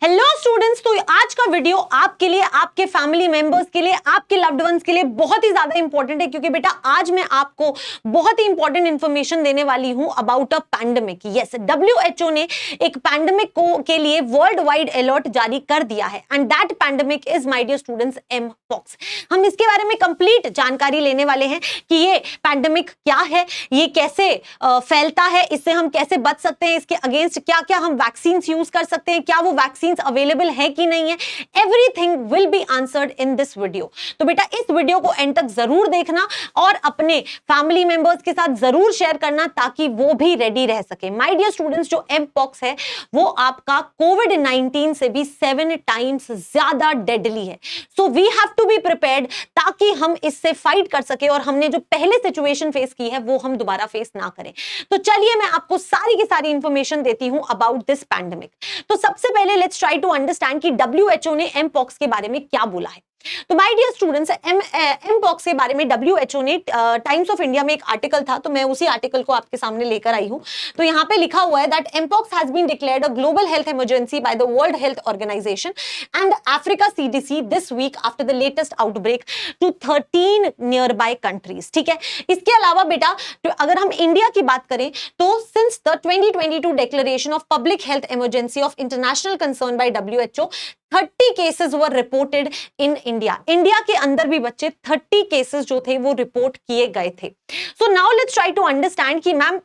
Hello students, तो आज का वीडियो आपके लिए, आपके फैमिली मेंबर्स के लिए, आपके लव्ड वंस के लिए बहुत ही ज्यादा इंपॉर्टेंट है, क्योंकि बेटा आज मैं आपको बहुत ही इंपॉर्टेंट इंफॉर्मेशन देने वाली हूं about a pandemic. Yes, WHO ने एक पैंडेमिक को के लिए वर्ल्ड वाइड अलर्ट जारी कर दिया है and that pandemic is my dear students mpox. हम इसके बारे में कंप्लीट जानकारी लेने वाले हैं कि ये पैंडेमिक क्या है, ये कैसे फैलता है, इससे हम कैसे बच सकते हैं, इसके अगेंस्ट क्या क्या हम वैक्सीन यूज कर सकते हैं, क्या वो वैक्सीन अवेलेबल है कि नहीं है। Everything will be answered in this video. तो बेटा इस वीडियो को एंड तक जरूर देखना और अपने फैमिली मेंबर्स के साथ जरूर शेयर करना ताकि वो भी रेडी रह सके। माय डियर स्टूडेंट्स, जो एम पॉक्स है वो आपका कोविड-19 से भी 7 टाइम्स ज्यादा डेडली है। So we have to be prepared ताकि हम इससे फाइट कर सके और हमने जो पहले सिचुएशन फेस की है वो हम दोबारा फेस ना करें। तो चलिए मैं आपको सारी की सारी इंफॉर्मेशन देती हूं अबाउट दिस पैंडेमिक। तो सबसे पहले लेट्स ट्राई टू अंडरस्टैंड कि डब्ल्यूएचओ ने एम पॉक्स के बारे में क्या बोला है। तो my dear students, mpox के बारे में डब्ल्यूएचओ ने टाइम्स ऑफ इंडिया में एक आर्टिकल था, तो मैं उसी आर्टिकल को आपके सामने लेकर आई हूं। तो यहां पे लिखा हुआ है that mpox has been declared a global health emergency by the World Health Organization and Africa CDC this week after the latest outbreak to 13 nearby countries. ठीक है, इसके अलावा बेटा तो अगर हम इंडिया की बात करें तो since the 2022 declaration of public health emergency of international concern bye WHO 30 cases were reported in India. India के अंदर भी बच्चे 30 केसेस जो थे वो रिपोर्ट किए गए थे। So now let's try to understand कि मैम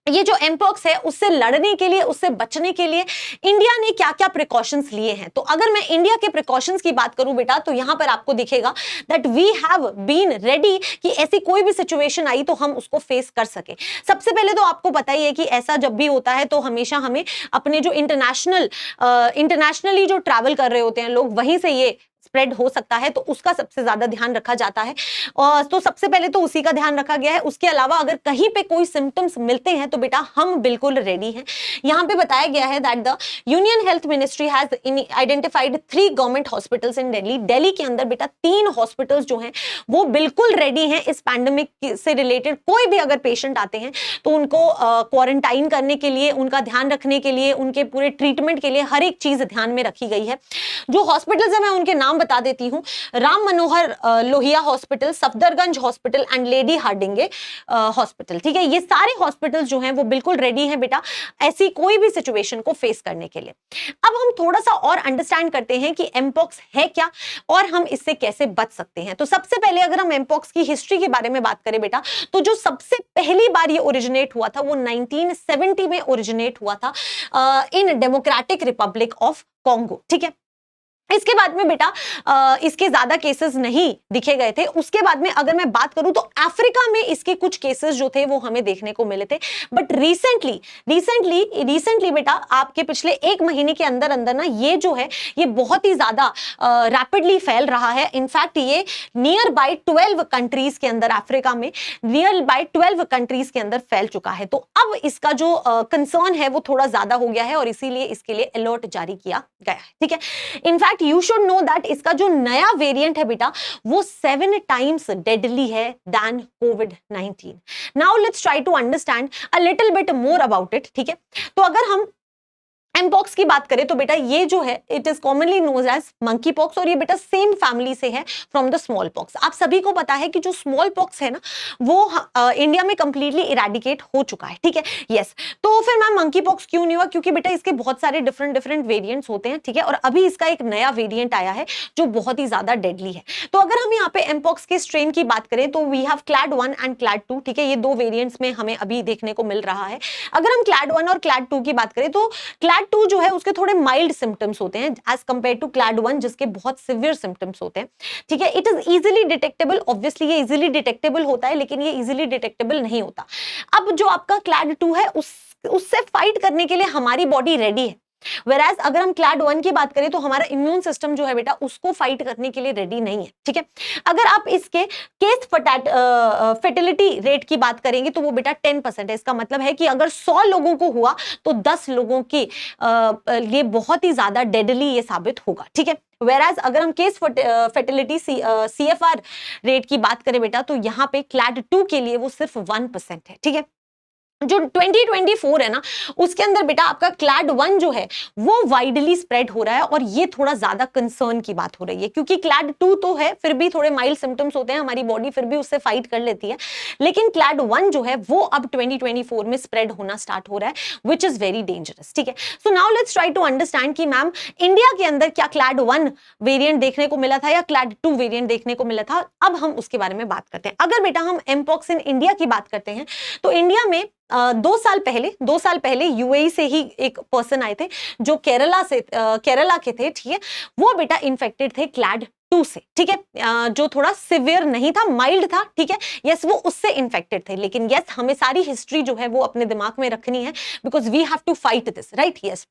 ये जो एमपॉक्स है उससे लड़ने के लिए, उससे बचने के लिए इंडिया ने क्या क्या प्रिकॉशंस लिए हैं। तो अगर मैं इंडिया के प्रिकॉशंस की बात करूं बेटा तो यहां पर आपको दिखेगा that we have been ready कि ऐसी कोई भी सिचुएशन आई तो हम उसको फेस कर सके। सबसे पहले तो आपको पता ही है कि ऐसा जब भी होता है तो हमेशा हमें अपने जो इंटरनेशनली जो ट्रैवल कर रहे होते हैं लोग, वहीं से ये स्प्रेड हो सकता है, तो उसका सबसे ज्यादा ध्यान रखा जाता है। और तो सबसे पहले तो उसी का ध्यान रखा गया है। उसके अलावा अगर कहीं पे कोई सिम्टम्स मिलते हैं तो बेटा हम बिल्कुल रेडी हैं। यहां पे बताया गया है that the union health ministry has identified 3 government hospitals in Delhi. Delhi के अंदर बेटा 3 हॉस्पिटल्स जो हैं वो बिल्कुल रेडी हैं इस पैंडेमिक से रिलेटेड। कोई भी अगर पेशेंट आते हैं तो उनको क्वारंटाइन करने के लिए, उनका ध्यान रखने के लिए, उनके पूरे ट्रीटमेंट के लिए हर एक चीज ध्यान में रखी गई है। जो हॉस्पिटल्स है मैं उनके नाम बता देती हूं। Ram Manohar Lohia hospital, Safdarjung hospital and lady Hardinge hospital. ठीक है, ये सारे हॉस्पिटल्स जो हैं वो बिल्कुल रेडी हैं बेटा ऐसी कोई भी सिचुएशन को फेस करने के लिए। अब हम थोड़ा सा और अंडरस्टैंड करते हैं कि एमपॉक्स है क्या और हम इससे कैसे बच सकते हैं। तो सबसे पहले अगर हम एमपॉक्स की हिस्ट्री के बारे में बात करें बेटा तो जो सबसे पहली बार ये ओरिजिनेट हुआ था वो 1970 में ओरिजिनेट हुआ था in democratic Republic of Congo. ठीक है, इसके बाद में बेटा इसके ज्यादा केसेस नहीं दिखे गए थे। उसके बाद में अगर मैं बात करूं तो अफ्रीका में इसके कुछ केसेस जो थे वो हमें देखने को मिले थे। बट रिसेंटली बेटा आपके पिछले 1 महीने के अंदर अंदर ना ये जो है ये बहुत ही ज्यादा रैपिडली फैल रहा है। इनफैक्ट ये नियर बाय 12 कंट्रीज के अंदर, अफ्रीका में नियर बाय 12 कंट्रीज के अंदर फैल चुका है। तो अब इसका जो कंसर्न है वो थोड़ा ज्यादा हो गया है और इसीलिए इसके लिए अलर्ट जारी किया गया है। ठीक है, in fact you should know that इसका जो नया वेरिएंट है बेटा वो 7 टाइम्स डेडली है than COVID-19. Now let's try to understand a little bit more about it. ठीक है, तो अगर हम एमपॉक्स की बात करें तो बेटा ये जो है it is commonly known as monkeypox और ये बेटा सेम फैमिली से है फ्रॉम द स्मॉल पॉक्स। आप सभी को पता है कि जो स्मॉल पॉक्स है ना वो इंडिया में कंप्लीटली इरेडिकेट हो चुका है। ठीक है, यस। तो फिर मैम मंकी पॉक्स क्यों नहीं हुआ? क्योंकि बेटा इसके बहुत सारे डिफरेंट वेरिएंट्स होते हैं। ठीक है, और अभी इसका एक नया वेरिएंट आया है जो बहुत ही ज्यादा डेडली है। तो अगर हम यहाँ पे एमपॉक्स के स्ट्रेन की बात करें तो we have clade 1 and clade 2। ठीक है, ये 2 वेरिएंट्स में हमें अभी देखने को मिल रहा है। अगर हम क्लैड 1 और क्लैड 2 की बात करें तो क्लैड 2 जो है उसके थोड़े माइल्ड सिम्टम्स होते हैं एज कंपेयर टू क्लैड 1 जिसके बहुत सिवियर सिम्टम्स होते हैं। ठीक है, it is easily detectable. Obviously ये इजीली डिटेक्टेबल होता है लेकिन ये इजीली डिटेक्टेबल नहीं होता। अब जो आपका क्लैड 2 है उससे फाइट करने के लिए हमारी बॉडी रेडी है। Whereas अगर हम क्लैड 1 की बात करें तो हमारा इम्यून सिस्टम जो है बेटा उसको फाइट करने के लिए रेडी नहीं है। ठीक है, अगर आप इसके केस फर्टिलिटी रेट की बात करेंगे तो वो बेटा 10% है। इसका मतलब है कि अगर 100 लोगों को हुआ तो 10 लोगों के लिए बहुत ही ज्यादा डेडली ये साबित होगा। ठीक है, Whereas अगर हम केस फर्टिलिटी CFR रेट की बात करें बेटा तो यहाँ पे क्लैड 2 के लिए वो सिर्फ 1% है। ठीक है, जो 2024 है ना, उसके अंदर बेटा आपका क्लैड 1 जो है वो वाइडली स्प्रेड हो रहा है, और ये थोड़ा ज्यादा कंसर्न की बात हो रही है, क्योंकि क्लैड 2 तो है, फिर भी थोड़े माइल्ड सिम्टम्स होते हैं, हमारी बॉडी फिर भी उससे फाइट कर लेती है, लेकिन क्लैड 1 जो है वो अब 2024 में स्प्रेड होना स्टार्ट हो रहा है, विच इज वेरी डेंजरस। ठीक है, so now let's try to understand कि मैम इंडिया के अंदर क्या क्लैड 1 वेरिएंट देखने को मिला था या क्लैड 2 वेरिएंट देखने को मिला था। अब हम उसके बारे में बात करते हैं। अगर बेटा हम एमपॉक्स इन इंडिया की बात करते हैं, तो इंडिया में 2 साल पहले यूएई से ही एक पर्सन आए थे जो केरला के थे। ठीक है, वो बेटा इन्फेक्टेड थे क्लैड 2 से। ठीक है, जो थोड़ा सिवियर नहीं था, माइल्ड था। ठीक है, यस, वो उससे इन्फेक्टेड थे, लेकिन यस हमें सारी हिस्ट्री जो है वो अपने दिमाग में रखनी है, because we have to fight this, right. Yes,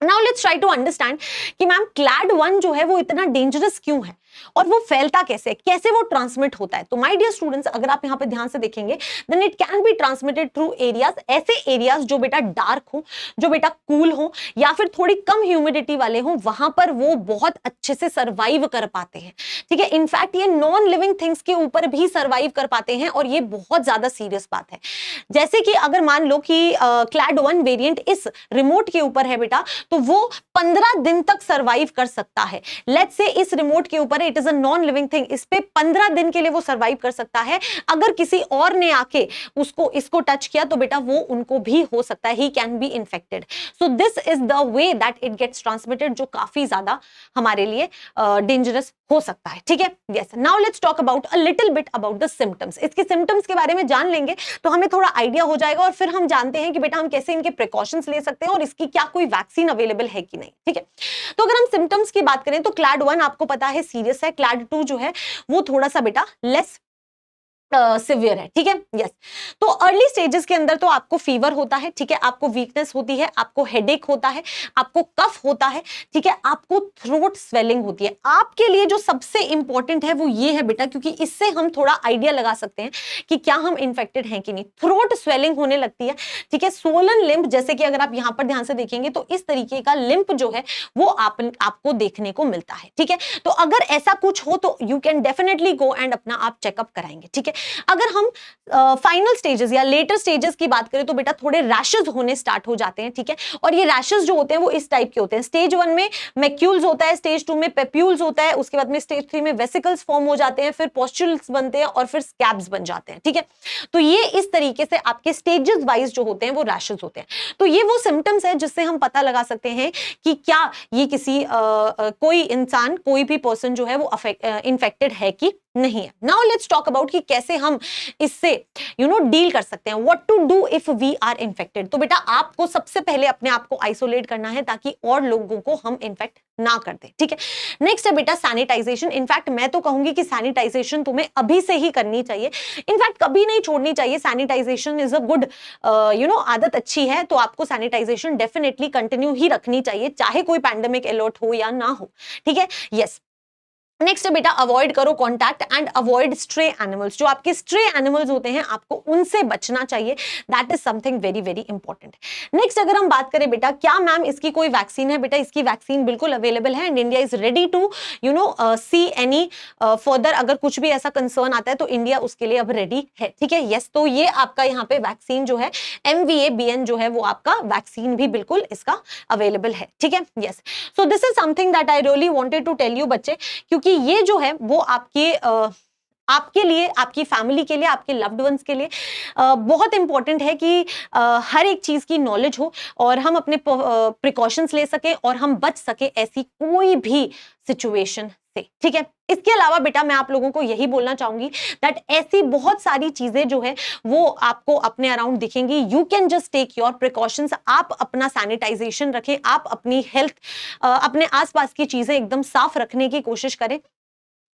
now let's try to understand कि मैम क्लैड 1 जो है वो इतना डेंजरस क्यों है और वो फैलता कैसे, कैसे वो ट्रांसमिट होता है। तो माय डियर स्टूडेंट्स, अगर आप यहाँ पे ध्यान से देखेंगे, then it can be transmitted through areas, ऐसे एरियाज जो बेटा डार्क हो, जो बेटा कूल हो, या फिर थोड़ी कम ह्यूमिडिटी वाले हो, वहां पर वो बहुत अच्छे से सर्वाइव कर पाते हैं। ठीक है, इनफैक्ट ये नॉन लिविंग थिंग्स के ऊपर भी सर्वाइव कर पाते हैं, और ये बहुत ज्यादा सीरियस बात है। जैसे कि अगर मान लो कि क्लैड 1 वेरिएंट इस रिमोट के ऊपर है बेटा, तो वो 15 दिन तक सर्वाइव कर सकता है। लेट्स से इस रिमोट के ऊपर it is a non living thing, इस पे 15 दिन के लिए वो सर्वाइव कर सकता है। अगर किसी और ने आके इसको टच किया तो बेटा वो उनको भी हो सकता है, he can be infected. So this is the way that it gets transmitted, जो काफी ज्यादा हमारे लिए डेंजरस हो सकता है। ठीक है, yes, now let's talk about a little bit about the symptoms. इसके सिम्टम्स के बारे में जान लेंगे तो हमें थोड़ा आइडिया हो जाएगा, और फिर हम जानते हैं कि बेटा हम कैसे इनके प्रिकॉशंस ले सकते हैं और इसकी क्या कोई वैक्सीन अवेलेबल है कि नहीं। ठीक है, तो अगर हम सिम्टम्स की बात करें तो क्लैड 1 आपको पता है सीरियस है, क्लैड 2 जो है वो थोड़ा सा बेटा लेस सिवियर है। ठीक है, यस, तो अर्ली स्टेजेस के अंदर तो आपको फीवर होता है। ठीक है, आपको वीकनेस होती है, आपको हेडेक होता है, आपको कफ होता है। ठीक है, आपको थ्रोट स्वेलिंग होती है। आपके लिए जो सबसे इंपॉर्टेंट है वो ये है बेटा, क्योंकि इससे हम थोड़ा आइडिया लगा सकते हैं कि क्या हम इन्फेक्टेड हैं कि नहीं। थ्रोट स्वेलिंग होने लगती है। ठीक है, सोलन लिम्फ, जैसे कि अगर आप यहां पर ध्यान से देखेंगे तो इस तरीके का लिम्फ जो है वो आपको देखने को मिलता है। ठीक है, तो अगर ऐसा कुछ हो तो you can definitely go and अपना आप चेकअप कराएंगे। ठीक है, अगर हम फाइनल स्टेजेस या लेटर स्टेजेस की बात करें तो बेटा थोड़े रैशेस होने स्टार्ट हो जाते हैं। ठीक है, और ये रैशेस जो होते हैं वो इस टाइप के होते हैं। स्टेज 1 में मैक्यूल्स होता है, स्टेज 2 में पेप्यूल्स होता है, उसके बाद में स्टेज 3 में वेसिकल्स फॉर्म हो जाते हैं, फिर पॉस्चुल्स बनते हैं और फिर स्कैब्स बन जाते हैं। ठीक है, तो ये इस तरीके से आपके स्टेजेस वाइज जो होते हैं वो रैशेस होते हैं। तो ये वो सिम्टम्स है जिससे हम पता लगा सकते हैं कि क्या ये किसी कोई इंसान, कोई भी पर्सन जो है वो इन्फेक्टेड है कि नहीं है। नाउ लेट्स टॉक अबाउट कि कैसे हम इससे डील कर सकते हैं, what to do if we are infected. तो बेटा आपको सबसे पहले अपने आप को आइसोलेट करना है ताकि और लोगों को हम इन्फेक्ट ना कर दे। ठीक है, नेक्स्ट है बेटा सैनिटाइजेशन। इनफैक्ट मैं तो कहूंगी कि सैनिटाइजेशन तुम्हें अभी से ही करनी चाहिए, इनफैक्ट कभी नहीं छोड़नी चाहिए। सैनिटाइजेशन इज अ गुड आदत अच्छी है, तो आपको सैनिटाइजेशन डेफिनेटली कंटिन्यू ही रखनी चाहिए, चाहे कोई पैंडेमिक अलर्ट हो या ना हो। ठीक है, यस, नेक्स्ट बेटा अवॉइड करो contact and avoid stray animals. जो आपके स्ट्रे एनिमल्स होते हैं आपको उनसे बचना चाहिए, that is something very very important. Next अगर हम बात करें बेटा क्या मैम इसकी कोई वैक्सीन है, बेटा इसकी वैक्सीन बिल्कुल अवेलेबल है and India is ready to see any further. अगर कुछ भी ऐसा कंसर्न आता है तो इंडिया उसके लिए अब रेडी है। ठीक है, यस, तो ये आपका यहाँ पे वैक्सीन जो है MVA-BN जो है वो आपका वैक्सीन भी बिल्कुल इसका अवेलेबल है। ठीक है, yes, so this is something that I really wanted to tell you बच्चे, क्योंकि ये जो है वो आपके लिए, आपकी फैमिली के लिए, आपके लव्ड वंस के लिए बहुत इंपॉर्टेंट है कि हर एक चीज की नॉलेज हो और हम अपने प्रिकॉशंस ले सके और हम बच सके ऐसी कोई भी सिचुएशन से। ठीक है, इसके अलावा बेटा मैं आप लोगों को यही बोलना चाहूंगी दैट ऐसी बहुत सारी चीजें जो है वो आपको अपने अराउंड दिखेंगी। You can just take your precautions. आप अपना सैनिटाइजेशन रखें, आप अपनी हेल्थ, अपने आसपास की चीजें एकदम साफ रखने की कोशिश करें,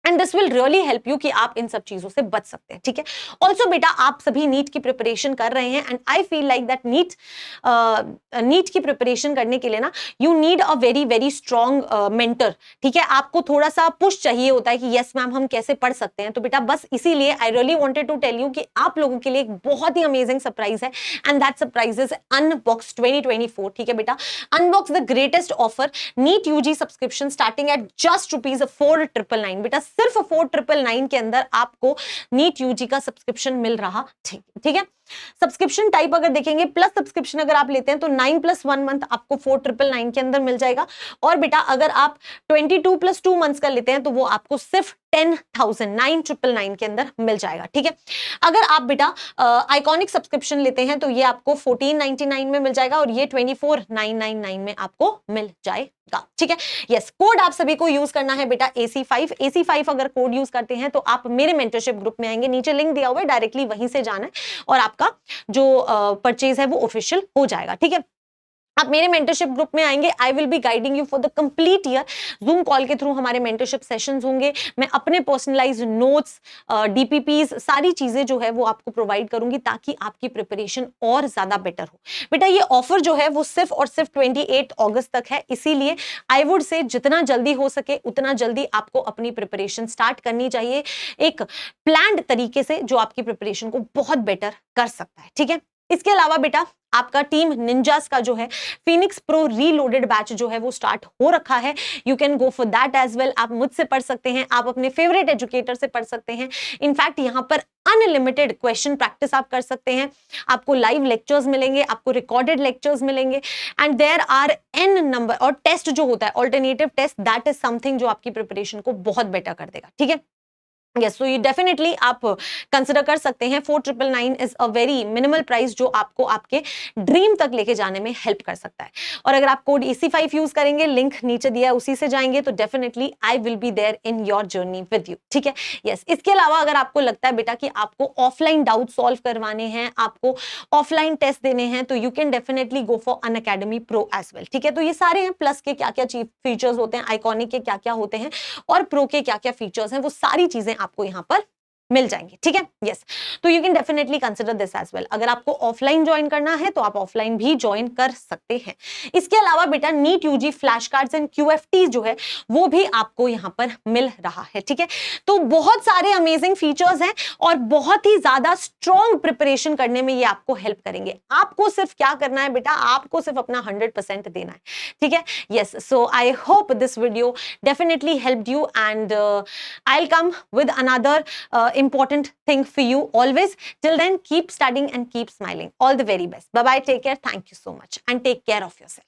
and this will really help you कि आप इन सब चीजों से बच सकते हैं। ठीक है, ऑल्सो बेटा आप सभी नीट की प्रिपरेशन कर रहे हैं and I feel like that NEET की प्रिपरेशन करने के लिए ना you need a very very strong mentor. ठीक है, आपको थोड़ा सा पुश चाहिए होता है कि यस मैम हम कैसे पढ़ सकते हैं। तो बेटा बस इसीलिए I really wanted to tell you कि आप लोगों के लिए एक बहुत ही अमेजिंग सरप्राइज है and that surprise is unbox 2024। ठीक है बेटा, unbox the greatest offer NEET UG subscription starting at just ₹4,999। बेटा सिर्फ 4999 के अंदर आपको नीट यूजी का सब्सक्रिप्शन मिल रहा, ठीक है। सब्सक्रिप्शन टाइप अगर देखेंगे, प्लस सब्सक्रिप्शन अगर आप लेते हैं तो 9+1 मंथ आपको 4999 के अंदर मिल जाएगा। और बेटा अगर आप 22+2 मंथ्स का लेते हैं तो वो आपको सिर्फ 10,000 9,999 के अंदर मिल जाएगा, ठीक है। अगर आप बेटा आइकॉनिक सब्सक्रिप्शन लेते हैं तो ये आपको 1499 में मिल जाएगा और ये 24,999 में आपको मिल जाएगा, ठीक है। यस, कोड आप सभी को यूज करना है बेटा AC5 अगर कोड यूज करते हैं तो आप मेरे मेंटरशिप ग्रुप में आएंगे, नीचे लिंक दिया हुआ है, डायरेक्टली वहीं से जाना है और आपका जो परचेज है वो ऑफिशियल हो जाएगा, ठीक है। आप मेरे मेंटरशिप ग्रुप में आएंगे, आई will be guiding you for the complete year. Zoom call के थ्रू हमारे मेंटरशिप सेशंस होंगे, मैं अपने पर्सनलाइज्ड नोट्स, डीपीपीज, सारी चीजें जो है वो आपको प्रोवाइड करूंगी ताकि आपकी प्रिपरेशन और ज्यादा बेटर हो। बेटा ये ऑफर जो है वो सिर्फ और सिर्फ 28 अगस्त तक है, इसीलिए आई वुड से जितना जल्दी हो सके उतना जल्दी आपको अपनी प्रिपरेशन स्टार्ट करनी चाहिए, एक प्लान्ड तरीके से जो आपकी प्रिपरेशन को बहुत बेटर कर सकता है, ठीक है। इसके अलावा बेटा आपका टीम निंजास का जो है फिनिक्स प्रो रीलोडेड बैच जो है वो स्टार्ट हो रखा है, you can go for that as well. आप मुझसे पढ़ सकते हैं, आप अपने फेवरेट एजुकेटर से पढ़ सकते हैं, इनफैक्ट यहाँ पर अनलिमिटेड क्वेश्चन प्रैक्टिस आप कर सकते हैं, आपको लाइव लेक्चर्स मिलेंगे, आपको रिकॉर्डेड लेक्चर्स मिलेंगे and there are n number. और टेस्ट जो होता है alternative test, that is something जो आपकी प्रिपरेशन को बहुत बेटर कर देगा, ठीक है। यस, सो ये डेफिनेटली आप कंसिडर कर सकते हैं। 4999 is a very minimal price जो आपको आपके ड्रीम तक लेके जाने में हेल्प कर सकता है। और अगर आप कोड AC5 यूज करेंगे, लिंक नीचे दिया है उसी से जाएंगे तो definitely I will be there in your journey with you, ठीक है। यस, इसके अलावा अगर आपको लगता है बेटा कि आपको ऑफलाइन डाउट सॉल्व करवाने हैं, आपको ऑफलाइन टेस्ट देने हैं, तो you can definitely go for Unacademy pro as well, ठीक है। तो ये सारे हैं, प्लस के क्या क्या फीचर्स होते हैं, आइकॉनिक के क्या क्या होते हैं और प्रो के क्या क्या फीचर्स हैं, वो सारी चीजें आपको यहां पर मिल जाएंगे, ठीक है। यस, तो you can definitely consider this as well. अगर आपको ऑफलाइन ज्वाइन करना है तो आप ऑफलाइन भी ज्वाइन कर सकते हैं। इसके अलावा बेटा NEET UG flash cards and QFT जो है वो भी आपको यहां पर मिल रहा है, ठीक है। तो बहुत सारे अमेजिंग फीचर्स हैं और बहुत ही ज्यादा स्ट्रॉन्ग प्रिपरेशन करने में ये आपको हेल्प करेंगे। आपको सिर्फ क्या करना है बेटा, आपको सिर्फ अपना 100% देना है, ठीक है। Yes, so I hope this video definitely helped you and I will come with another important thing for you always. Till then, keep studying and keep smiling. All the very best. Bye bye, take care, thank you so much and take care of yourself.